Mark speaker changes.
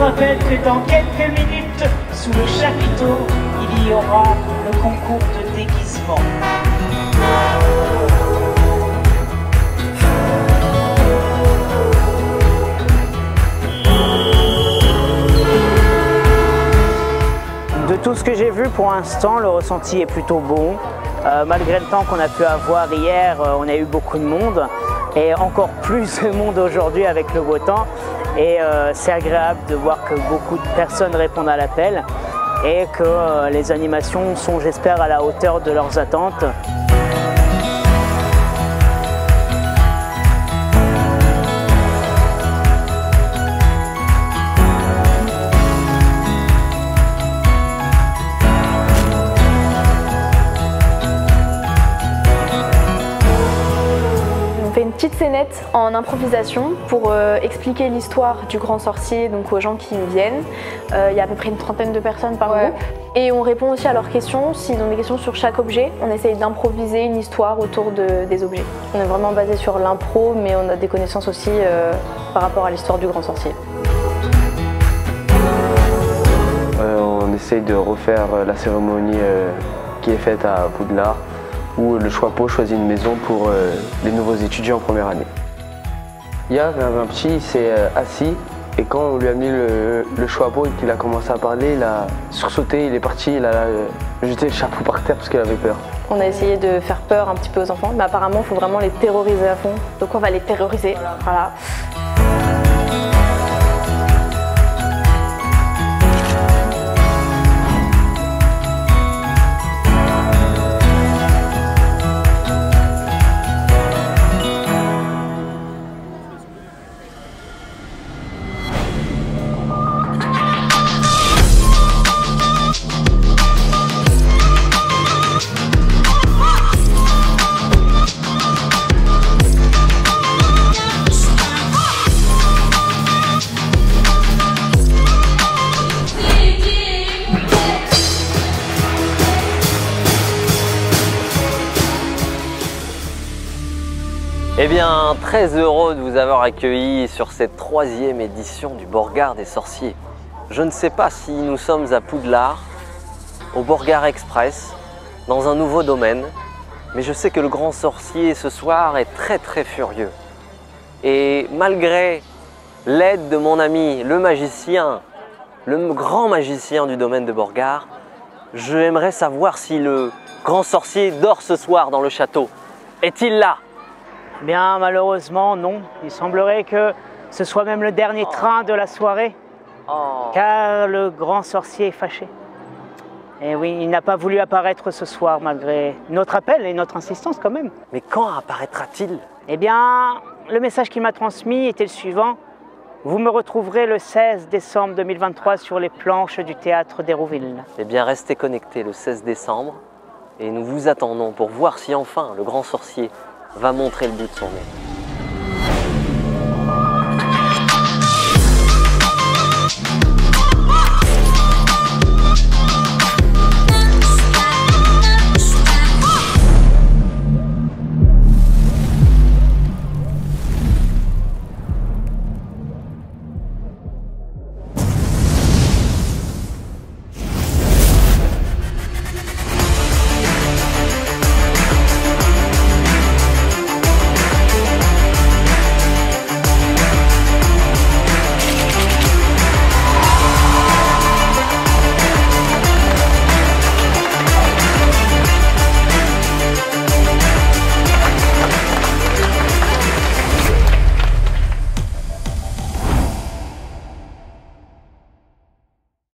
Speaker 1: rappelle que dans quelques minutes, sous le chapiteau, il y aura le concours de déguisement. De tout ce que j'ai vu pour l'instant, le ressenti est plutôt bon. Malgré le temps qu'on a pu avoir hier, on a eu beaucoup de monde et encore plus de monde aujourd'hui avec le beau temps. Et c'est agréable de voir que beaucoup de personnes répondent à l'appel et que les animations sont, j'espère, à la hauteur de leurs attentes.
Speaker 2: Une petite scénette en improvisation pour expliquer l'histoire du grand sorcier donc aux gens qui viennent. Il y a à peu près une trentaine de personnes par groupe. Et on répond aussi à leurs questions. S'ils ont des questions sur chaque objet, on essaye d'improviser une histoire autour des objets. On est vraiment basé sur l'impro, mais on a des connaissances aussi par rapport à l'histoire du grand sorcier.
Speaker 3: On essaye de refaire la cérémonie qui est faite à Poudlard, où le Choixpeau choisit une maison pour les nouveaux étudiants en première année. Hier, un petit, il s'est assis et quand on lui a mis le Choixpeau et qu'il a commencé à parler, il a sursauté, il est parti, il a jeté le chapeau par terre parce qu'il avait peur.
Speaker 2: On a essayé de faire peur un petit peu aux enfants, mais apparemment, il faut vraiment les terroriser à fond. Donc on va les terroriser, voilà.
Speaker 4: Eh bien, très heureux de vous avoir accueilli sur cette 3e édition du Borgard des sorciers. Je ne sais pas si nous sommes à Poudlard, au Borgard Express, dans un nouveau domaine, mais je sais que le grand sorcier ce soir est très furieux. Et malgré l'aide de mon ami, le magicien, le grand magicien du domaine de Borgard, j'aimerais savoir si le grand sorcier dort ce soir dans le château. Est-il là ?
Speaker 1: Bien, malheureusement, non. Il semblerait que ce soit même le dernier train de la soirée, car le grand sorcier est fâché. Et oui, il n'a pas voulu apparaître ce soir, malgré notre appel et notre insistance quand même.
Speaker 4: Mais quand apparaîtra-t-il?
Speaker 1: Eh bien, le message qu'il m'a transmis était le suivant. Vous me retrouverez le 16 décembre 2023 sur les planches du théâtre d'Hérouville.
Speaker 4: Eh bien, restez connectés le 16 décembre et nous vous attendons pour voir si enfin le grand sorcier va montrer le bout de son nez.